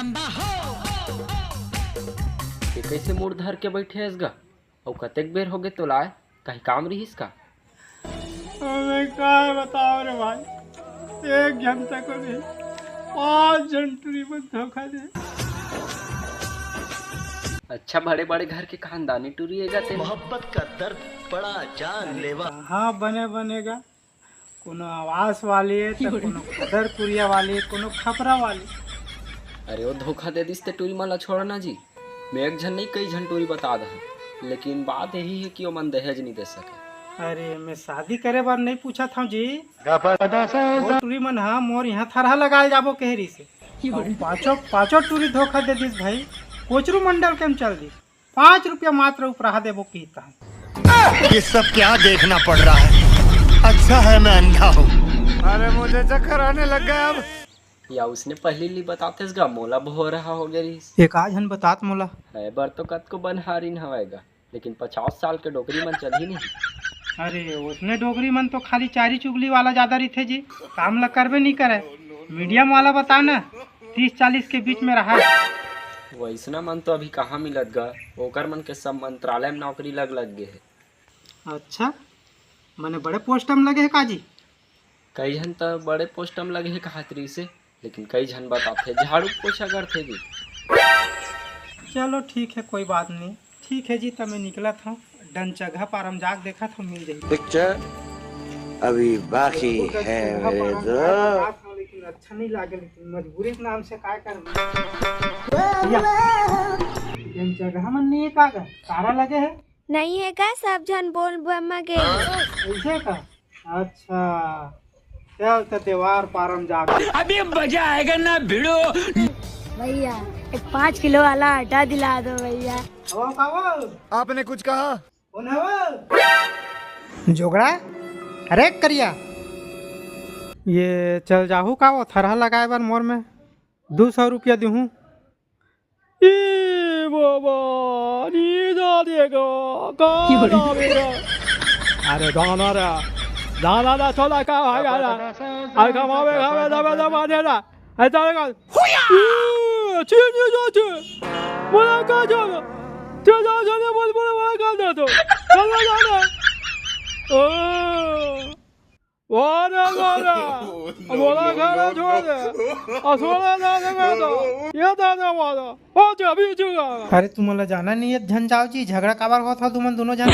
जगदम्बा हो। ये कैसे मूड धर के बैठे है इसगा और कतेक बेर हो गए तो लाए कहीं काम रहीस का। मैं क्या बताओ रे भाई, एक घंटा को नहीं 5 घंटे में धोखा दे। अच्छा बड़े बड़े घर के खानदानी टूरी है जाते मोहब्बत का दर्द बड़ा जानलेवा। हाँ बनेगा, कोनो आवास वाली है तो कोनो कदरपुरिया वाली है, कोनो खपरा वाली। अरे वो धोखा दे दिस ते टूरी माला छोड़ना जी। मैं एक झन नहीं कई झन टूरी बता दे, लेकिन बात यही है कि वो मन दहेज नहीं दे सके। अरे मैं शादी करे बार नहीं पूछा था जी, वो टूरी मन हाँ मोर यहाँ थरहा लगाए जाबो कहरी से पाँचों टूरी धोखा दे दिस भाई। कोचरू मंडल के चल दी 5 रुपया मात्र उपरा देबो कीता। ये सब क्या देखना पड़ रहा है, अच्छा है मैं अंधा हूँ। अरे मुझे चक्कर आने लग गया अब। या उसने पहले ली बताते इसगा मोला भो रहा हो गया एक आज हन बतात मोला है बर तो कत को बनहारी न हवेगा, लेकिन 50 साल के डोकरी मन चल ही नहीं। अरे उसने डोगरी मन तो खाली चारी चुगली वाला ज्यादा रही थे जी, काम ला करबे नहीं करे। मीडियम वाला बता ना 30-40 के बीच में रहा। वैसना मन तो अभी कहाँ मिलत गा, ओकर मन के सब मंत्रालय में नौकरी लग गए है। अच्छा मने बड़े पोस्ट में लगे है काजी। कई झन तो बड़े पोस्ट में लगे है कहातरी से, लेकिन कई झन बताते झाड़ू पोछा करते जी। चलो ठीक है कोई बात नहीं, ठीक है जी। तब मैं निकला था डन जगह पर हम जाग देखा था मिल जाएगी पिक्चर अभी बाकी है मेरे दोस्त। लेकिन अच्छा नहीं लगे, लेकिन मजबूरी के नाम से काय कर जगह मन नहीं कागज तारा लगे है नहीं है का सब जन बोल बम्मा के ऐसे का। अच्छा चल तो त्योहार पारम जाग अभी मजा आएगा ना भिड़ो। भैया एक 5 किलो वाला आटा दिला दो भैया। आपने कुछ कहा? जोगड़ा अरे करिया ये चल जाहू का वो थरहा लगाए बार मोर में 200 रुपया दूँ। अरे दाना दा छोला का आएगा ना आई कमावे खावे दबे दबे ना आई तारे का चीनी जो चे बोला का जाओ ते जा जाने बोल बोल बोला का दे तो चल जाना ओ वाला वाला बोला खाना छोड़ दे असोला ना लगा दो ये दाना वाला हो जा भी जुगा। अरे तुम्हारा जाना नहीं है झन जाओ जी, झगड़ा काबर हुआ था तुम दोनों जन।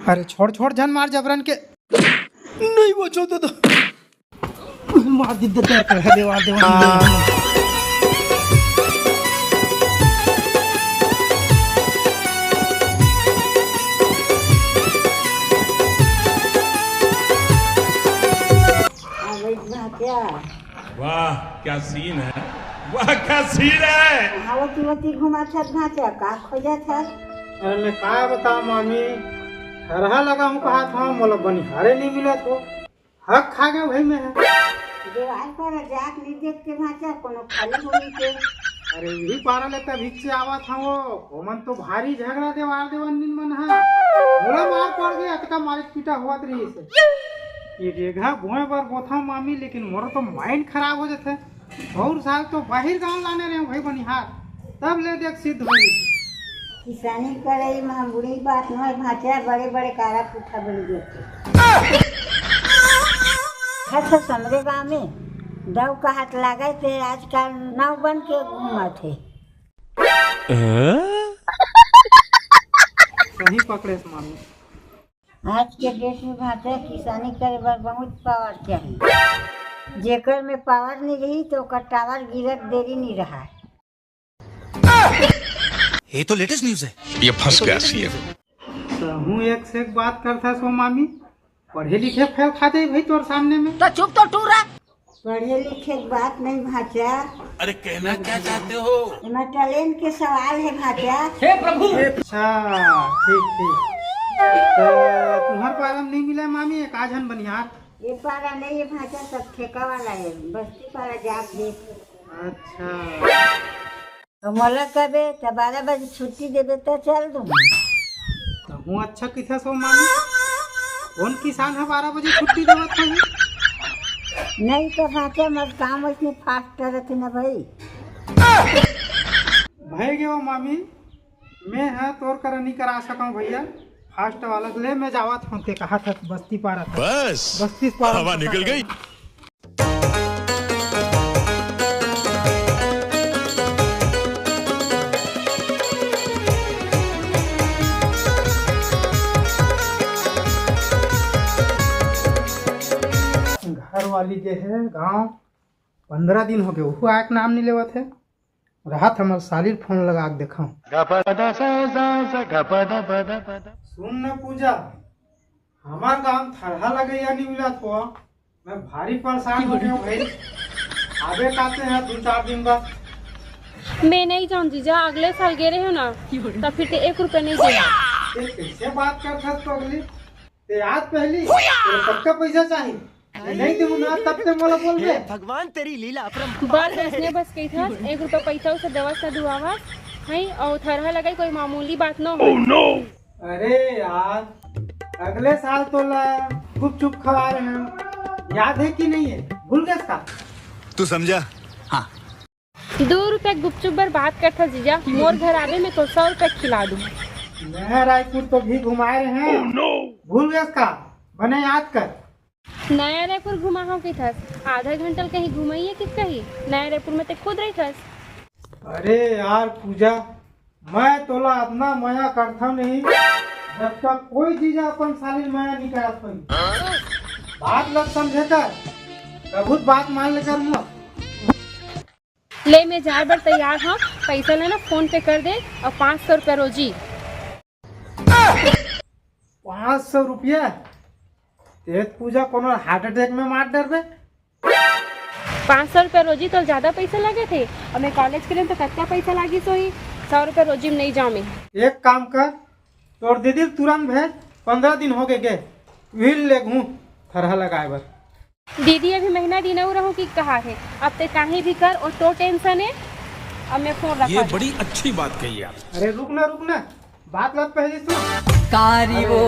अरे छोड़ झन मार जबरन के नहीं बचो तो मार दे देवा वाह क्या सीन है, वाह क्या सीन है। हावती घुमा था भाचा का खोजा था। अरे मैं क्या बताऊं मामी, हरहा लगा हूँ कहा था मोला बनिहारे नहीं मिला तो हक खा गए भाई में। देवाल पर जाक नहीं देखते भाचा कोनो खाली होई के। अरे यही पारा लेता भीख से आवा था वो मन तो भारी झगड़ा देवान मन है मोला मार पड़ गया अतका मारे पीटा हुआ रही से। ये रेघा भुए पर बोथा मामी, लेकिन मोरा तो माइंड खराब हो जाते। और साल तो बाहर गांव लाने रहे भाई बनिहार, तब ले देख सिद्ध हो किसानी करे मां बुरी बात न भाचा, बड़े बड़े कारा पुठा बन गए। अच्छा समरे गाँव में दव का हाथ लगे थे, आजकल नाव बन के घूमा थे। सही पकड़े मामी। आज के देश में भाषा किसानी करे बर बहुत पावर चाहिए, जेकर में पावर नहीं रही तो ओकर टावर गिरत देरी नहीं रहा। ये तो लेटेस्ट न्यूज है। ये फंस गया सीएम। तो हूँ एक से एक बात करता सो मामी, पढ़े लिखे फेल खाते भाई तोर सामने में तो चुप तो टूरा। पढ़े लिखे की बात नहीं भाचा। अरे कहना क्या चाहते हो? इनमें टैलेंट के सवाल है भाचा। हे प्रभु। अच्छा ठीक तो तुम्हार पारा नहीं मिला मामी, एक आजन बनिहार। ये पारा नहीं है भाचा, सब ठेका वाला है, बस्ती पारा जाक दे। अच्छा तो मोला कबे तो 12 बजे छुट्टी दे देता चल दूँ। तो हूँ अच्छा किथा सो मामी, कौन किसान है 12 बजे छुट्टी देवत है? नहीं तो भाते मत काम उसने फास्ट रहते ना भाई। भाई गयो मामी, मैं है तोर कर नहीं करा सकूं भैया। फास्ट वाला ले मैं जावत हूं ते कहा था बस्ती पारा था। बस बस्ती पारा हवा निकल गई। घर वाली जे है गांव 15 दिन हो गए वो आके नाम नहीं लेवत है। राहत हमारे सालिर फोन लगा के देखा। सुन न पूजा, हमार काम थरहा लगे या नहीं मिला तो मैं भारी परेशान हो गया भाई। आगे काते हैं 2-4 दिन बाद। मैं नहीं जाऊँ जीजा, अगले साल गे रहे हो ना तब फिर 1 रुपया नहीं देगा। ते कैसे बात कर सकते अगली ते आज पहली पक्का पैसा चाहिए नहीं दूँ ना तब से मोला बोल दे। भगवान तेरी लीला बस उसने बस कही था 1 रुपया पैसा उसे दवा से दुआवा है और थरहा लगाई कोई मामूली बात न हो। अरे यार अगले साल तो गुपचुप खवा रहे हैं, याद है कि नहीं है? भूल गए का? तू समझा? 2 रुपया गुपचुप बर बात करता जीजा, मोर घर आवे में तो 100 रुपया खिला दूँ। मैं रायपुर तो भी घुमाए रहे हैं। भूल गए का? बने याद कर। नया रायपुर घुमा हो कि थस, आधा घंटा कहीं घुमाइए कि कहीं नया रायपुर में ते खुद रही थस। अरे यार पूजा, मैं तोला अपना माया करता नहीं जब तक कोई चीज अपन साली माया नहीं करत कोई। बात लग समझे कर, कबूत बात मान ले कर मुआ। ले मैं जाए बार तैयार हूँ, पैसा लेना फोन पे कर दे और 500 रुपया रोजी। 500 रुपया? तेज पूजा कोनो हार्ट अटैक में मार डर बे। 500 रुपया रोजी तो ज्यादा पैसा लगे थे और मैं कॉलेज के लिए तो कितना पैसा लगी सोई। 100 रुपया रोजी में नहीं जाऊँ मैं। एक काम कर, तोर दीदी तुरंत भेज। 15 दिन हो गए व्हील ले घूम थरहा लगाए बर। दीदी अभी महीना दिन रहूँ कि कहा है, अब ते कहीं भी कर और तो टेंशन है। अब मैं फोन रखा। ये बड़ी अच्छी बात कही आप। अरे रुक ना बात लग पहले सुन। कारी वो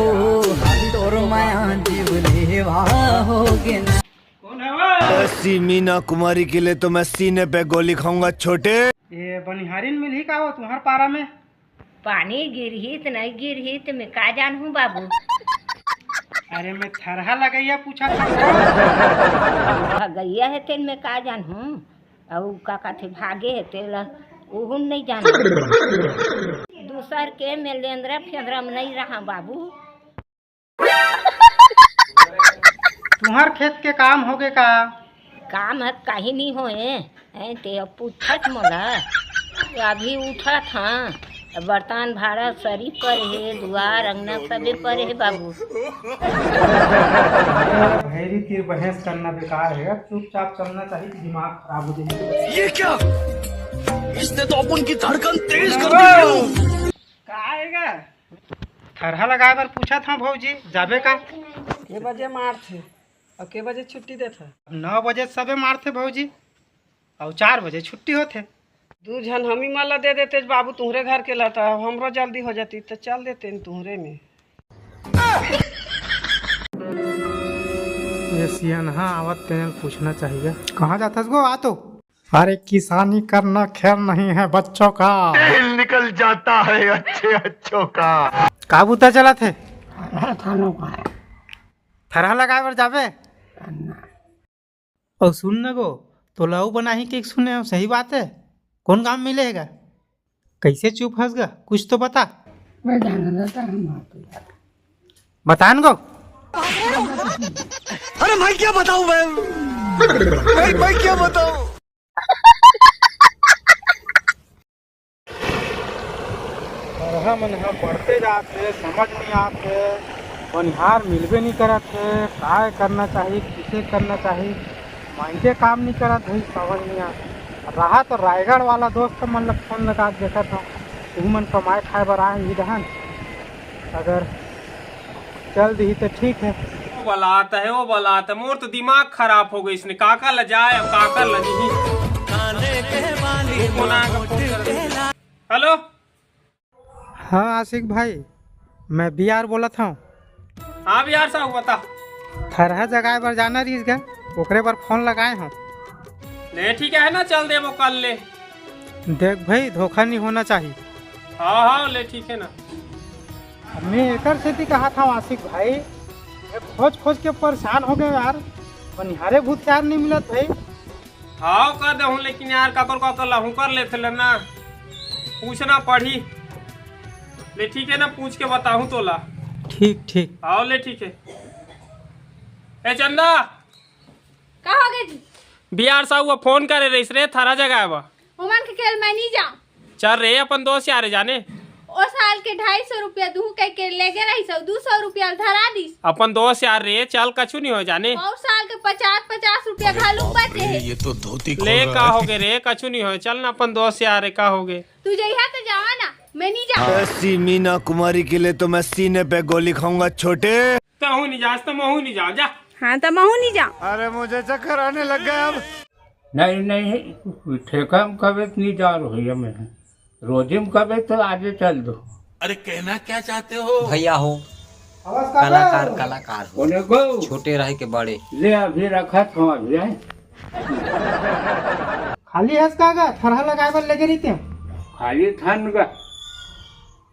तोर माया जीवलेवा होगे ना। कौन है वो? ऐसी मीना कुमारी के लिए तो मैं सीने पे गोली खाऊंगा छोटे। ये बनिहारिन मिल ही का हो तुम्हार पारा में? पानी गिरहित नहीं गिरहित मैं का जानूँ बाबू। अरे मैं थरहा लगैया पूछा था। भगैया है तेल में का जानूँ और का थे भागे है तेल वो नहीं जानू। दूसर के में लेंद्रा फेंद्रा में नहीं रहा बाबू। तुम्हार खेत के काम हो गए का? काम है कहीं नहीं होए ते अब पूछत मोला। अभी उठा था बर्तन भाड़ा सरी पर है, दुआर अंगना सबे पर है बाबू। भैरी तीर बहस करना बेकार है, चुपचाप चलना चाहिए, दिमाग खराब हो जाएगा। ये क्या? इसने तो अपन की धड़कन तेज कर दी। का आएगा? थरहा लगाए बार पूछा था भौजी जाबे का? के बजे मार थे और के बजे छुट्टी देते? 9 बजे सबे मारते भौजी और 4 बजे छुट्टी होते। 2 जन हम ही माला दे देते बाबू, तुम्हारे घर के लाता हमरो जल्दी हो जाती तो चल देते तुम्हारे में। ये सियानहा आवत तेन पूछना चाहिए कहाँ जाता गो? आ तो अरे किसानी करना खैर नहीं है बच्चों का। तेल निकल जाता है अच्छों का। काबूता चला थे थरहा लगाए बर जाबे। और सुन न गो तो लहू बना ही के सुने हो, सही बात है। कौन काम मिलेगा? कैसे चुप हंस गा? कुछ तो बता। बता न गो। अरे मैं क्या बताऊं मैं क्या बताऊं? मनहा पढ़ते जाते समझ नहीं आते, बनिहार मिलबे नहीं करते। काय करना चाहिए, किसे करना चाहिए, माइंडे काम नहीं करत भाई, समझ नहीं आता। रहा तो रायगढ़ वाला दोस्त मन लग फोन लगा के देखा था, तुम मन कमाए खाए बर आए ही रहन, अगर चल दी तो ठीक है। वो बलाता मोर तो दिमाग खराब हो गई। इसने काका ल जाए अब काका ल नहीं। हेलो हाँ आशिक भाई, मैं बिहार बोला था। हाँ बिहार साहब बता। थरहा जगह पर जाना रही क्या? ओकरे पर फोन लगाए हूँ। ले ठीक है ना, चल दे वो कल ले। देख भाई, धोखा नहीं होना चाहिए। हाँ हाँ ले ठीक है ना। मैं एकर सेती कहा था आशिक भाई, मैं खोज खोज के परेशान हो गए यार, बनिहारे भूत यार नहीं मिलत भाई। हाँ कर दे हूँ, लेकिन यार ककर लहू कर लेते ले ना, पूछना पड़ी। ले ठीक है ना, पूछ के बताऊँ तोला। ठीक ठीक। आओ ले ठीक है। ए चंदा, का हो गए जी? बिहार साहू फोन करे रहीस रे, थारा जगह है वह। ओमन के खेल मैं नहीं जाऊँ। चल रे अपन दोस्त यार जाने। ओ साल के 250 रुपया दू कह के लेके रही, 200 रुपया धरा दीस। अपन दोस्त यार रे, चल कछु नहीं हो जाने। और साल के 50-50 रुपया घालू बचे है। ये तो धोती ले का हो गए रे, कछु नहीं हो, चल ना अपन दोस्त यार रे, का हो गए। तू जइहा तो जावा ना, मैं नहीं जाऊँ। ऐसी मीना कुमारी के लिए तो मैं सीने पे गोली खाऊंगा छोटे। कहूँ नहीं जा तो महू नहीं जा, जा। हाँ तो महू नहीं जाऊँ। अरे मुझे चक्कर आने लग गया अब। नहीं नहीं, ठेका में कभी नहीं जा रही मैं, रोजिम कभी तो आगे चल दो। अरे कहना क्या चाहते हो भैया हो, कलाकार हो, उन्हें को छोटे रहे के बड़े। ले अभी रखा था, अभी आए खाली हंस का थरहा लगाए बर लगे रहते। खाली थान का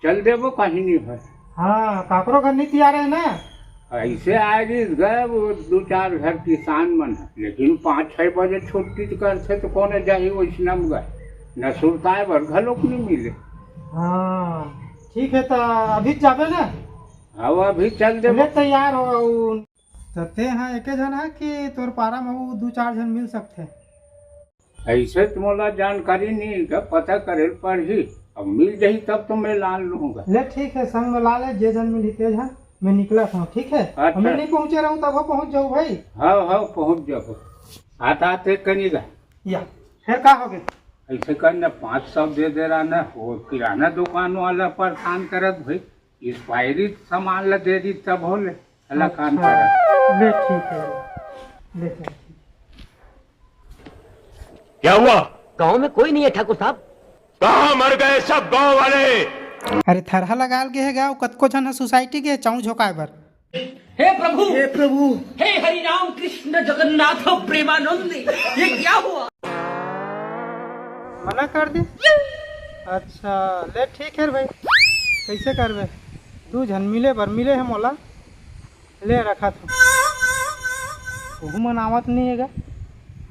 चल दे, वो कहीं नहीं है। हाँ काकरो घर नहीं तैयार है ना। ऐसे आज गए वो 2-4 घर किसान मन है, लेकिन 5-6 बजे छुट्टी करते तो कौन जाही वैष्णव गए न, सुरताए भर घलोक नहीं मिले। हाँ ठीक है, तो अभी जाबे ना। हाँ अभी चल दे, तैयार हो सकते हैं। एक जन है कि तोर पारा में 2-4 जन मिल सकते हैं। ऐसे तुम्हारा जानकारी नहीं का, पता करे पर ही अब मिल जाही तब तो मैं ला लूंगा। ले ठीक है, संग में ला ले, जे जन मिली तेज है। मैं निकला था, ठीक है। अच्छा। मैं नहीं पहुंचे रहूँ तब पहुंच जाऊँ भाई। हाँ हाँ पहुंच जाओ, आते करेगा। या फिर का हो गए? ऐसे करना 500 दे दे रहा ना, वो किराना दुकान वाला परेशान करत भाई, एक्सपायरी सामान ला दे दी तब हो ले अल्लाह काम करत। ले ठीक है, ले ठीक। क्या हुआ? गाँव में कोई नहीं है ठाकुर साहब। कहाँ मर गए सब गांव वाले? अरे थरहा लगाल के है गाँव, कतको जन है सोसाइटी के चाऊ झोंकाए बर। हे प्रभु, हे प्रभु, हे हरि राम कृष्ण जगन्नाथ प्रेमानंद, ये क्या हुआ? मना कर दे। अच्छा ले ठीक है भाई, कैसे करबे? 2 जन मिले है मोला, ले रखा था। तू मन आवत नहीं है,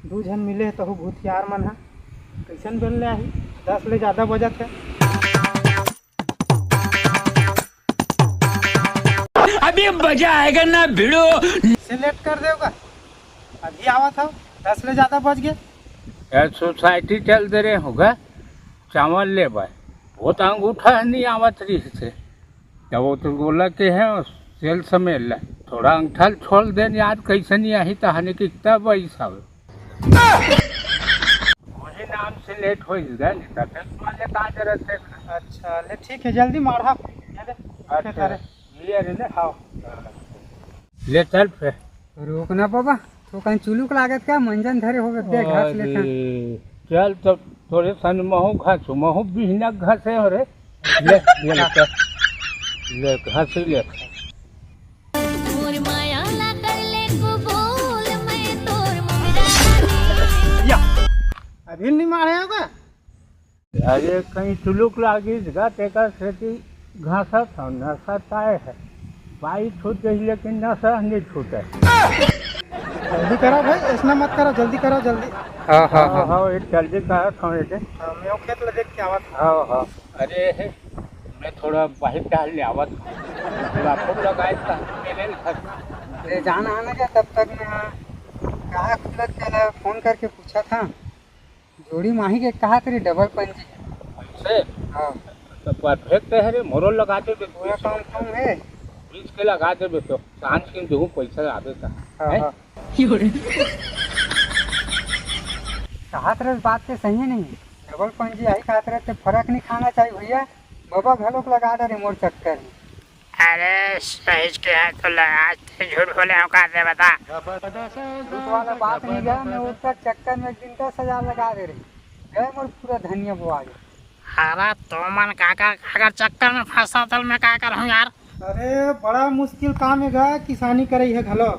2 जन मिले है तो भूतियार मन है, कैसन बन ले आही? 10 ले ज़्यादा बजट है। अभी मजा आएगा ना भिड़ो। सिलेक्ट कर देगा, अभी आवा था, 10 ले ज़्यादा बज गए। सोसाइटी चल दे रहे होगा, चावल ले भाई, वो तो अंगूठा नहीं आवत रही से, जब वो तो बोला के है सेल समय ला थोड़ा अंगठा छोड़ दे, याद कैसे नहीं आई तो हने की तब ऐसा वही नाम से लेट हो गया नहीं तो फिर तुम्हारे कहाँ जरूरत है। अच्छा ले ठीक है, जल्दी मारा। अच्छा क्लियर है ना? हाँ ले चल फिर। रोकना बाबा, तो कहीं चुलूक लागत क्या मंजन धरे हो गए घास लेता। चल तो थोड़े सन महू घास, महू बिहना घास है। अरे ले ले घास ले। अभी नहीं मारे होगा? अरे कहीं चुलूक लागी टेका खेती घासा था, नशा ताय है, पाई छूट गई लेकिन नशा नहीं छूटे। जल्दी करो भाई, ऐसा मत करो, जल्दी करो जल्दी। हाँ हाँ हाँ हाँ जल्दी कहा था मैं वो खेत में देख के आवा था। हाँ हाँ अरे मैं थोड़ा बाहर डाल ले आवा था, लगाए था मेरे अरे जाना आना क्या, तब तक मैं कहा खुलत चला, फोन करके पूछा था जोड़ी माही के कहा तेरी डबल पंजी से। हाँ तो परफेक्ट है रे, मोरो लगा दे पूरा काम कम है, 20 के लगा दे तो सांझ के दो पैसा आवे था। हाँ कहा तेरे बात से सही नहीं, डबल पंजी आई कहा तेरे फर्क नहीं खाना चाहिए भैया, बाबा घलोक लगा दे रे मोर चक्कर में। अरे सही के है तो आज झूठ बोले हो कहा से बता। झूठ वाला बात नहीं गया, मैं उसका चक्कर में 1 दिन 10,000 लगा दे रही गए, मोर पूरा धनिया बुआ गया। अरे तो मन काका अगर चक्कर में फंसा तो मैं क्या करूँ यार? अरे बड़ा मुश्किल काम है गा, किसानी करे है घलो,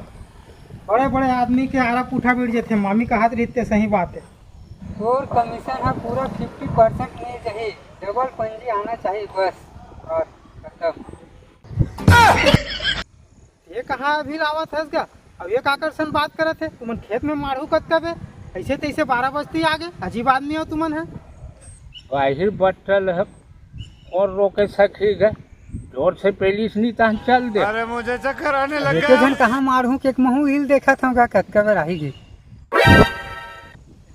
बड़े बड़े आदमी के आरा पूठा बैठ जाते मामी का हाथ रहते सही बात है। और कमीशन है पूरा 50% नहीं चाहिए, डबल पंजी आना चाहिए बस और खत्म। ये कहाँ अभी लावत है इसका? अब एक आकर्षण बात करे थे तुमन खेत में मारू कब है ऐसे तैसे 12 बजती आगे अजीब आदमी हो तुमन है। बाहिर बटल है और रोके सकेगा जोर से पेलिस नहीं तहन चल दे। अरे मुझे चक्कर आने लग एक जन कहाँ मारू के एक महू हिल देखा था कतका बेर आई गई।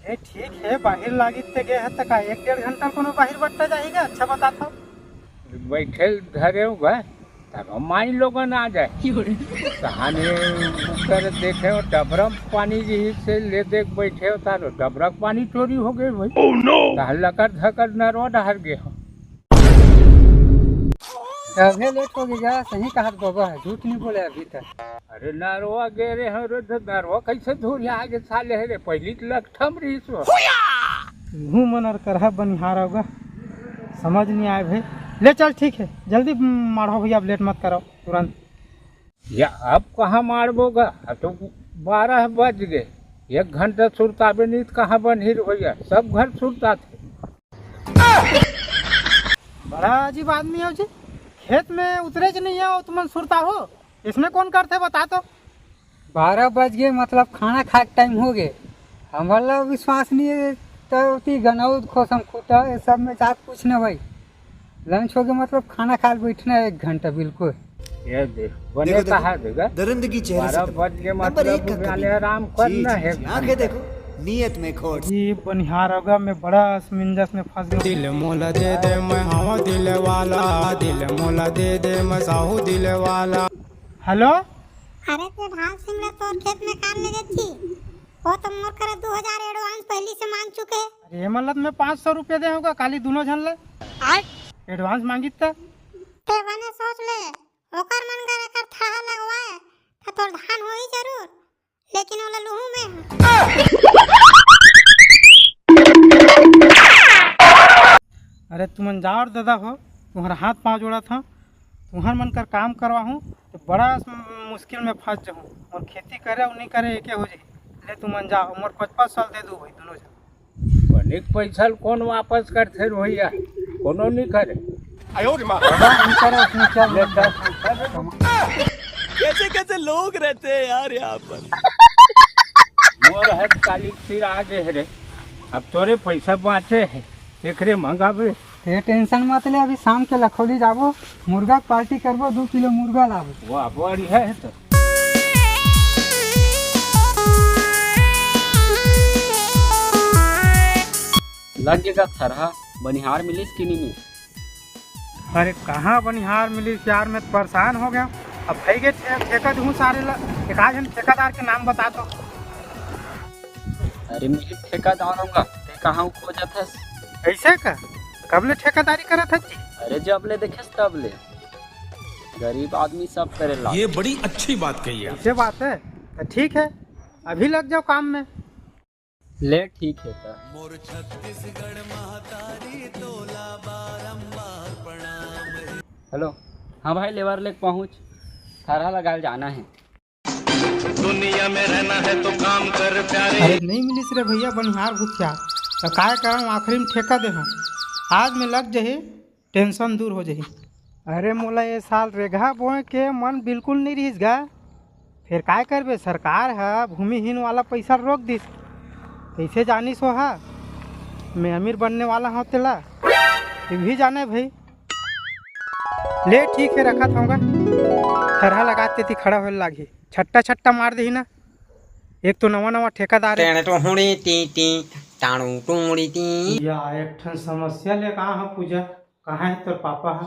ये ठीक है बाहर लागित ते गए है तक 1-1.5 घंटा कोनो बाहर बट्टा जाएगा। अच्छा बता था बैठे धरे होगा तब माई लोगन आ जाए कहानी कर देखे हो डबरम पानी जी से ले देख बैठे हो तारो डबरक पानी चोरी हो गए भाई। oh, no! लकर धकर नरवा डहर गए हो अभी लेट हो गया। सही कहा बाबा है, झूठ नहीं बोले अभी तक। अरे नरवा गे रे हो नरवा कैसे धोरी आगे साले है रे पहली लखठम रही सो मुँह मन और करहा बनिहार होगा समझ नहीं आए भाई। ले चल ठीक है जल्दी मारो भैया, अब लेट मत करो तुरंत। या अब कहाँ मारबोगा तो 12 बज गए 1 घंटा सुरताबे नहीं तो कहाँ बनहिर भैया सब घर सुरता थे। बड़ा अजीब आदमी हो जी, खेत में उतरे ज नहीं हो तुम सुरता हो, इसमें कौन करते बता तो। 12 बज गए मतलब खाना खा के टाइम हो गए। हमारा विश्वास नहीं है तो गनौद खोसम खूटा ये सब में चाह कुछ न भाई। लंच हो गया मतलब खाना खा बैठना 1 घंटा बिल्कुल। ये देख बने कहा देगा दरिंदगी चेहरे से 12 बज गए मतलब आराम करना है। आगे देखो नियत में खोट। जी बनिहार होगा मैं बड़ा असमंजस में फंस गया। दिल मोला दे दे मैं हवा दिल वाला, दिल मोला दे दे मैं साहू दिल वाला। हेलो अरे तो ढाल सिंगला तोर खेत में काम ले जाती वो तो मोर करे 2000 एडवांस पहले से मांग चुके। अरे मतलब मैं 500 रुपये दे होगा काली दोनों झन ले एडवांस मांगी ते बने सोच ले ओकर मन करे कर था लगवाए तो तोर धान होई जरूर लेकिन ओला लूहू में। अरे तुमन जाओ दादा हो तुम्हारा हाथ पाँव जोड़ा था तुम्हार मन कर काम करवा हूँ तो बड़ा मुश्किल में फंस जाऊँ और खेती करे और नहीं करे एक हो जाए। ले तुमन जाओ मोर 5-5 साल दे दो भाई दोनों जन। बनिक पैसा कौन वापस करते भैया कोनो नहीं करे। कैसे कैसे लोग रहते हैं यार यहाँ पर। मोर है काली सिर आगे है रे अब तोरे पैसा बाँचे है देख रे मंगाबे। ये टेंशन मत ले अभी शाम के लखोली जाबो मुर्गा पार्टी करबो 2 किलो मुर्गा लाबो। वाह बढ़िया है तो। लगेगा थरहा बनिहार मिलिस कि नहीं मिली? अरे कहाँ बनिहार मिलिस यार मैं तो परेशान हो गया। अब भाई के ठेका दूँ सारे एक आध जन ठेकेदार के नाम बता दो। अरे मेरे ठेकेदार होगा ते कहाँ खोजत हस ऐसे का कब ले ठेकेदारी करा था जी? अरे जब ले देखे तब ले गरीब आदमी सब करेला। ये बड़ी अच्छी बात कही है। ऐसे बात है तो ठीक है अभी लग जाओ काम में। ले ठीक है तो। मोर छत्तीसगढ़ महतारी तोला बारंबार प्रणाम। हेलो हाँ भाई लेबर लेक पहुँच थारा लगा जाना है। दुनिया में रहना है तो काम कर प्यारे। अरे नहीं मिलिस रे भैया बनिहार भूखिया तो काय करम आखिरी में ठेका दे हम आज में लग जाही टेंशन दूर हो जाही। अरे मोला ये साल रेघा बोए के मन बिल्कुल नहीं रहीस गा फिर काय करबे सरकार है भूमिहीन वाला पैसा रोक दिस कैसे जानी सो हा मैं अमीर बनने वाला हूँ तेला ये भी जाने भाई। ले ठीक है रखा था खरहा लगाते थी खड़ा होने लगी छट्टा छट्टा मार दी ना। एक तो नवा नवा ठेकेदार है या एक ठन समस्या ले कहाँ है पूजा कहाँ है तेरे पापा है?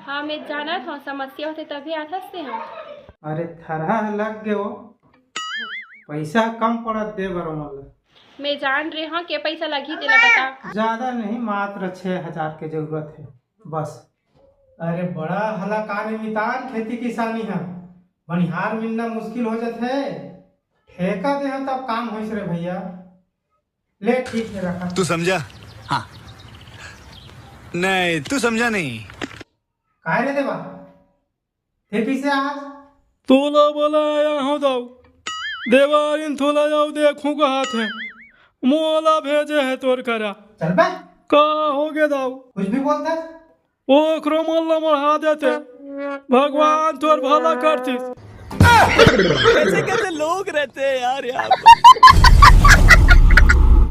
हाँ मैं जाना था समस्या होते तभी आता से हम। अरे थरहा लग गए वो पैसा कम पड़त दे बरो मतलब। मैं जान रही हूँ के पैसा लगी तेला बता। ज्यादा नहीं मात्र 6000 की जरूरत है बस। अरे बड़ा हला कानिमितान खेती किसानी है बनिहार मिलना मुश्किल हो जाते है ठेका दे तब काम हो रे भैया। ले ठीक है रखा। तू समझा? हाँ नहीं तू समझा नहीं। काहे रे देवा थे पीछे आज तोला बोला आया हूँ दाऊ देवारिन थोला जाओ देखूं का हाथ है मोला भेजे है तोर करा चल बे का हो गया दाऊ कुछ भी बोलता है ओ क्रोमल्ला मढ़ा देते भगवान तोर भला करतीस कैसे कैसे लोग रहते हैं यार यहाँ पर